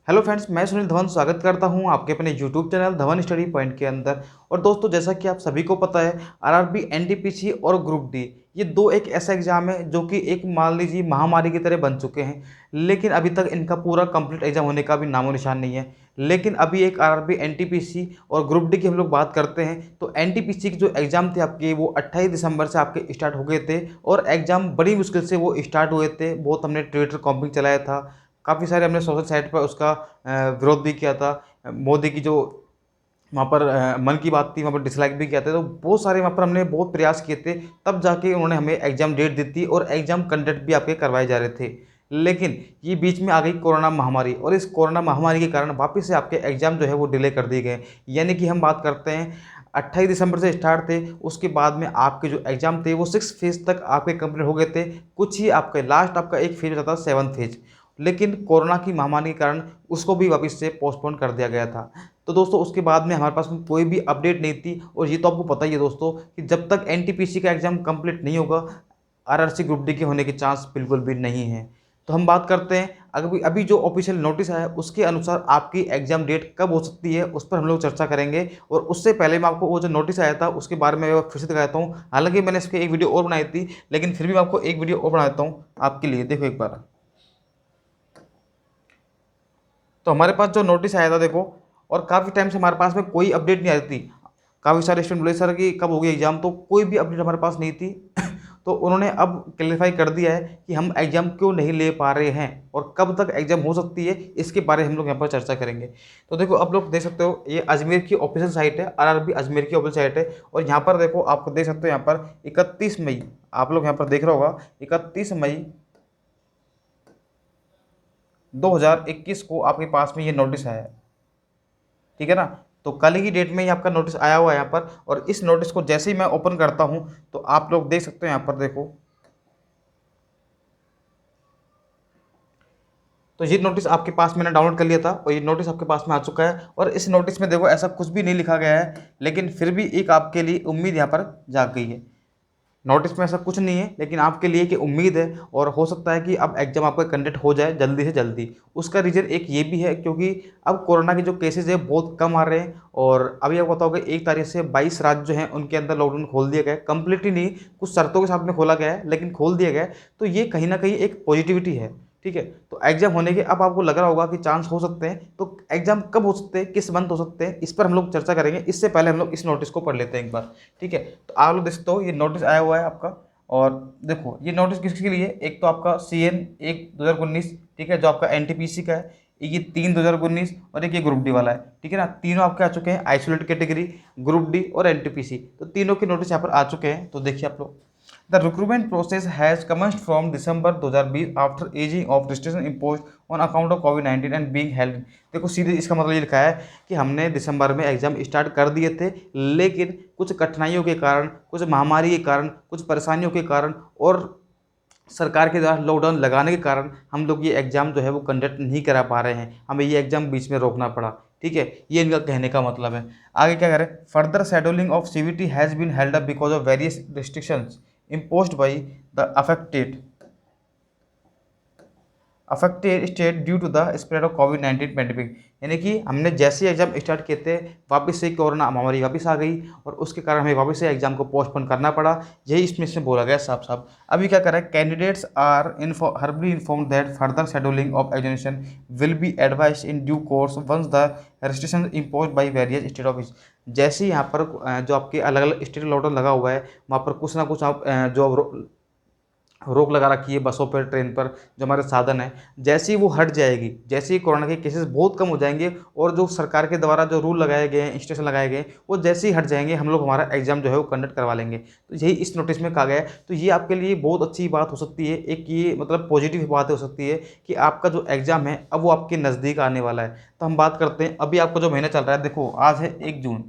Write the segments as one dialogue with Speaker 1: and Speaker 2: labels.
Speaker 1: Hello friends, मैं सुनील धवन स्वागत करता हूं आपके अपने YouTube channel Dhawan study point के अंदर। और दोस्तों, जैसा कि आप सभी को पता है, आरआरबी, एनटीपीसी और ग्रुप डी ये दो एक ऐसा एग्जाम है जो कि एक मान लीजिए महामारी की तरह बन चुके हैं। लेकिन अभी तक इनका पूरा कंप्लीट एग्जाम होने का भी नामो निशान नहीं है। लेकिन अभी एक आरआरबी, एनटीपीसी और ग्रुप डी की हम लोग बात करते हैं तो एनटीपीसी के जो एग्ज़ाम थे आपके, वो 28 दिसंबर से आपके स्टार्ट हो गए थे। और एग्ज़ाम बड़ी मुश्किल से वो स्टार्ट हुए थे। बहुत हमने ट्विटर कॉम्पिंग चलाया था, काफ़ी सारे हमने सोशल साइट पर उसका विरोध भी किया था। मोदी की जो वहाँ पर मन की बात थी, वहाँ पर डिसलाइक भी किया था। तो बहुत सारे वहाँ पर हमने बहुत प्रयास किए थे, तब जाके उन्होंने हमें एग्ज़ाम डेट दी थी और एग्ज़ाम कंडक्ट भी आपके करवाए जा रहे थे। लेकिन ये बीच में आ गई कोरोना महामारी, और इस कोरोना महामारी के कारण वापस से आपके एग्ज़ाम जो है वो डिले कर दिए गए। यानी कि हम बात करते हैं 28 दिसंबर से स्टार्ट थे, उसके बाद में आपके जो एग्ज़ाम थे वो 6 फेज़ तक आपके कंप्लीट हो गए थे। कुछ ही आपके लास्ट आपका एक फेज़ बचा था 7th फेज़, लेकिन कोरोना की महामारी के कारण उसको भी वापस से पोस्टपोन कर दिया गया था। तो दोस्तों, उसके बाद में हमारे पास में कोई भी अपडेट नहीं थी। और ये तो आपको पता ही है दोस्तों कि जब तक एनटीपीसी का एग्ज़ाम कंप्लीट नहीं होगा, आरआरसी ग्रुप डी के होने के चांस बिल्कुल भी नहीं है। तो हम बात करते हैं, अगर अभी जो ऑफिशियल नोटिस आया है उसके अनुसार आपकी एग्ज़ाम डेट कब हो सकती है, उस पर हम लोग चर्चा करेंगे। और उससे पहले मैं आपको वो जो नोटिस आया था उसके बारे में फिर से दिखाता हूँ। हालांकि मैंने इसकी एक वीडियो और बनाई थी, लेकिन फिर भी मैं आपको एक वीडियो और बना देता हूँ आपके लिए। देखो एक बार, तो हमारे पास जो नोटिस आया था देखो, और काफ़ी टाइम से हमारे पास में कोई अपडेट नहीं आई थी। काफ़ी सारे स्टूडेंट बोले सर कि कब होगी एग्ज़ाम, तो कोई भी अपडेट हमारे पास नहीं थी। तो उन्होंने अब क्लेरिफाई कर दिया है कि हम एग्ज़ाम क्यों नहीं ले पा रहे हैं और कब तक एग्ज़ाम हो सकती है, इसके बारे में हम लोग यहाँ पर चर्चा करेंगे। तो देखो, आप लोग देख सकते हो, ये अजमेर की ऑफिशियल साइट है, आरआरबी अजमेर की ऑफिशियल साइट है। और यहाँ पर देखो, आपको देख सकते हो यहाँ पर 31 मई, आप लोग यहाँ पर देख रहे होगा 31 मई 2021 को आपके पास में ये नोटिस आया है। ठीक है ना। तो कल की डेट में ही आपका नोटिस आया हुआ है यहाँ पर। और इस नोटिस को जैसे ही मैं ओपन करता हूँ तो आप लोग देख सकते हो यहाँ पर देखो, तो ये नोटिस आपके पास मैंने डाउनलोड कर लिया था और ये नोटिस आपके पास में आ चुका है। और इस नोटिस में देखो, ऐसा कुछ भी नहीं लिखा गया है, लेकिन फिर भी एक आपके लिए उम्मीद यहाँ पर जाग गई है। नोटिस में ऐसा कुछ नहीं है, लेकिन आपके लिए कि उम्मीद है, और हो सकता है कि अब एग्जाम आपका कंडक्ट हो जाए जल्दी से जल्दी। उसका रीज़न एक ये भी है, क्योंकि अब कोरोना के जो केसेज है बहुत कम आ रहे हैं। और अभी आपको पता होगा 1 तारीख से 22 राज्य जो हैं उनके अंदर लॉकडाउन खोल दिया गया है। कंप्लीटली नहीं, कुछ शर्तों के साथ में खोला गया है, लेकिन खोल दिया गया है। तो ये कहीं ना कहीं एक पॉजिटिविटी है। ठीक है। तो एग्जाम होने के अब आपको लग रहा होगा कि चांस हो सकते हैं। तो एग्जाम कब हो सकते हैं, किस मंथ हो सकते हैं, इस पर हम लोग चर्चा करेंगे। इससे पहले हम लोग इस नोटिस को पढ़ लेते हैं एक बार। ठीक है। तो आप लोग देख सकते हो, ये नोटिस आया हुआ है आपका। और देखो, ये नोटिस किसके लिए है, एक तो आपका CN 1/2019, ठीक है, जो आपका एनटीपीसी का है। ये 3/2019, और एक ये ग्रुप डी वाला है। ठीक है ना। तीनों आपके आ चुके हैं, आइसोलेट कैटेगरी, ग्रुप डी और एनटीपीसी। तो तीनों के नोटिस यहाँ पर आ चुके हैं। तो देखिए आप लोग, the recruitment process has commenced from December 2020 after ageing of restriction impose on account of covid and being held. देखो, सीधे इसका मतलब ये लिखा है कि हमने दिसंबर में एग्जाम स्टार्ट कर दिए थे, लेकिन कुछ कठिनाइयों के कारण, कुछ महामारी के कारण, कुछ परेशानियों के कारण और सरकार के द्वारा लॉकडाउन लगाने के कारण हम लोग ये एग्ज़ाम जो है वो कंडक्ट नहीं करा पा रहे हैं। हमें ये एग्ज़ाम बीच में रोकना पड़ा। ठीक है, ये इनका कहने का मतलब है। आगे क्या करें, further scheduling of CVT has been held up because of various restrictions imposed by the affected state due to the spread of कोविड-19 पेंडेमिक। यानी कि हमने जैसे ही एग्जाम स्टार्ट किए थे, वापस से कोरोना महामारी वापस आ गई, और उसके कारण हमें वापस से एग्जाम को पोस्टपोन करना पड़ा। यही इसमें बोला गया साफ साफ। अभी क्या करें, candidates are hereby inform that further scheduling of examination will be advise in due course once the restriction impose by various state office. जैसे ही यहाँ पर जो आपके अलग अलग स्टेट लॉकडाउन लगा हुआ है, वहाँ पर कुछ ना कुछ आप जो रोक लगा रखी है बसों पर, ट्रेन पर, जो हमारे साधन है, जैसे ही वो हट जाएगी, जैसे ही कोरोना के केसेस बहुत कम हो जाएंगे, और जो सरकार के द्वारा जो रूल लगाए गए हैं, स्टेशन लगाए गए हैं, वो जैसे ही हट जाएंगे, हम लोग हमारा एग्जाम जो है वो कंडक्ट करवा लेंगे। तो यही इस नोटिस में कहा गया है। तो ये आपके लिए बहुत अच्छी बात हो सकती है, एक ये मतलब पॉजिटिव बात हो सकती है कि आपका जो एग्ज़ाम है अब वो आपके नज़दीक आने वाला है। तो हम बात करते हैं, अभी आपका जो महीना चल रहा है, देखो आज है 1 जून,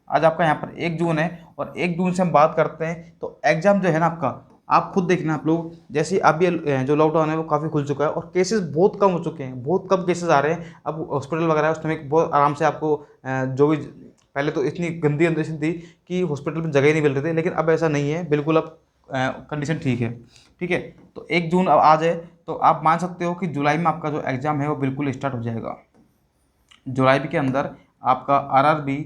Speaker 1: आज आपका यहाँ पर 1 जून है। और 1 जून से हम बात करते हैं तो एग्ज़ाम जो है ना आपका, आप खुद देखना आप लोग, जैसे अब ये जो लॉकडाउन है वो काफ़ी खुल चुका है और केसेस बहुत कम हो चुके हैं, बहुत कम केसेस आ रहे हैं। अब हॉस्पिटल वगैरह है उसमें बहुत आराम से आपको जो भी, पहले तो इतनी गंदी कंडीशन थी कि हॉस्पिटल में जगह ही नहीं मिल रही थी, लेकिन अब ऐसा नहीं है बिल्कुल। अब कंडीशन ठीक है। ठीक है, तो 1 जून अब आ जाए तो आप मान सकते हो कि जुलाई में आपका जो एग्ज़ाम है वो बिल्कुल स्टार्ट हो जाएगा। जुलाई के अंदर आपका आरआरबी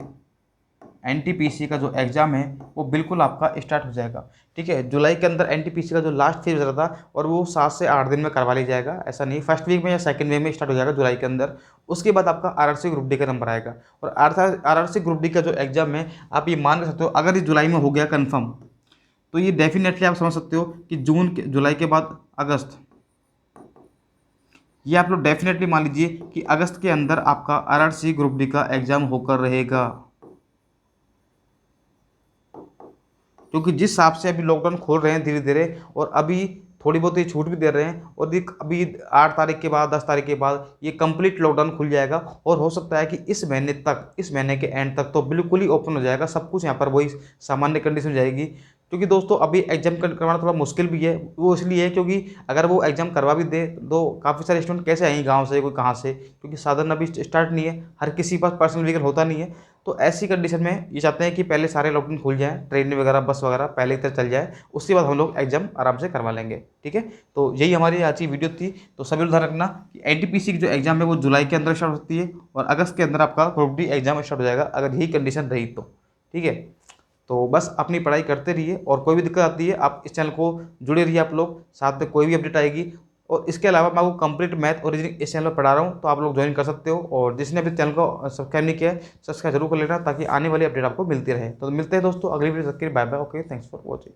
Speaker 1: एनटीपीसी का जो एग्ज़ाम है वो बिल्कुल आपका स्टार्ट हो जाएगा। ठीक है, जुलाई के अंदर एनटीपीसी का जो लास्ट फेज रहा था और वो 7 से 8 दिन में करवा लिया जाएगा, ऐसा नहीं फर्स्ट वीक में या सेकंड वीक में स्टार्ट हो जाएगा जुलाई के अंदर। उसके बाद आपका आरआरसी ग्रुप डी का नंबर आएगा और आरआरसी ग्रुप डी का जो एग्ज़ाम है आप ये मान सकते हो अगर ये जुलाई में हो गया कन्फर्म तो ये डेफिनेटली आप समझ सकते हो कि जुलाई के बाद अगस्त, ये आप लोग डेफिनेटली मान लीजिए कि अगस्त के अंदर आपका आरआरसी ग्रुप डी का एग्ज़ाम होकर रहेगा। क्योंकि जिस हिसाब से अभी लॉकडाउन खोल रहे हैं धीरे धीरे और अभी थोड़ी बहुत ये छूट भी दे रहे हैं और अभी 8 तारीख के बाद 10 तारीख के बाद ये कंप्लीट लॉकडाउन खुल जाएगा और हो सकता है कि इस महीने तक, इस महीने के एंड तक तो बिल्कुल ही ओपन हो जाएगा सब कुछ, यहाँ पर वही सामान्य कंडीशन हो जाएगी। क्योंकि दोस्तों अभी एग्जाम करवाना थोड़ा मुश्किल भी है, वो इसलिए है क्योंकि अगर वो एग्जाम करवा भी दे तो काफ़ी सारे स्टूडेंट कैसे आएंगे गाँव से, कोई कहाँ से, क्योंकि साधन अभी स्टार्ट नहीं है, हर किसी के पास पर्सनल व्हीकल होता नहीं है। तो ऐसी कंडीशन में ये चाहते हैं कि पहले सारे लॉकडाउन खुल जाए, ट्रेन वगैरह बस वगैरह पहले की तरह चल जाए, उसके बाद हम लोग एग्जाम आराम से करवा लेंगे। ठीक है, तो यही हमारी आज की वीडियो थी। तो सभी लोग ध्यान रखना कि एनटीपीसी की जो एग्जाम है वो जुलाई के अंदर स्टार्ट होती है और अगस्त के अंदर आपका ग्रुप डी एग्जाम स्टार्ट हो जाएगा अगर यही कंडीशन रही तो। ठीक है, तो बस अपनी पढ़ाई करते रहिए और कोई भी दिक्कत आती है आप इस चैनल को जुड़े रहिए, आप लोग साथ में कोई भी अपडेट आएगी। और इसके अलावा मैं आपको कंप्लीट मैथ और रीजनिंग इस चैनल पर पढ़ा रहा हूँ, तो आप लोग ज्वाइन कर सकते हो और जिसने अभी चैनल को सब्सक्राइब नहीं किया है सब्सक्राइब जरूर कर लेना ताकि आने वाली अपडेट आपको मिलती रहे। तो मिलते हैं दोस्तों अगली वीडियो तक के लिए, bye bye, okay, thanks for watching.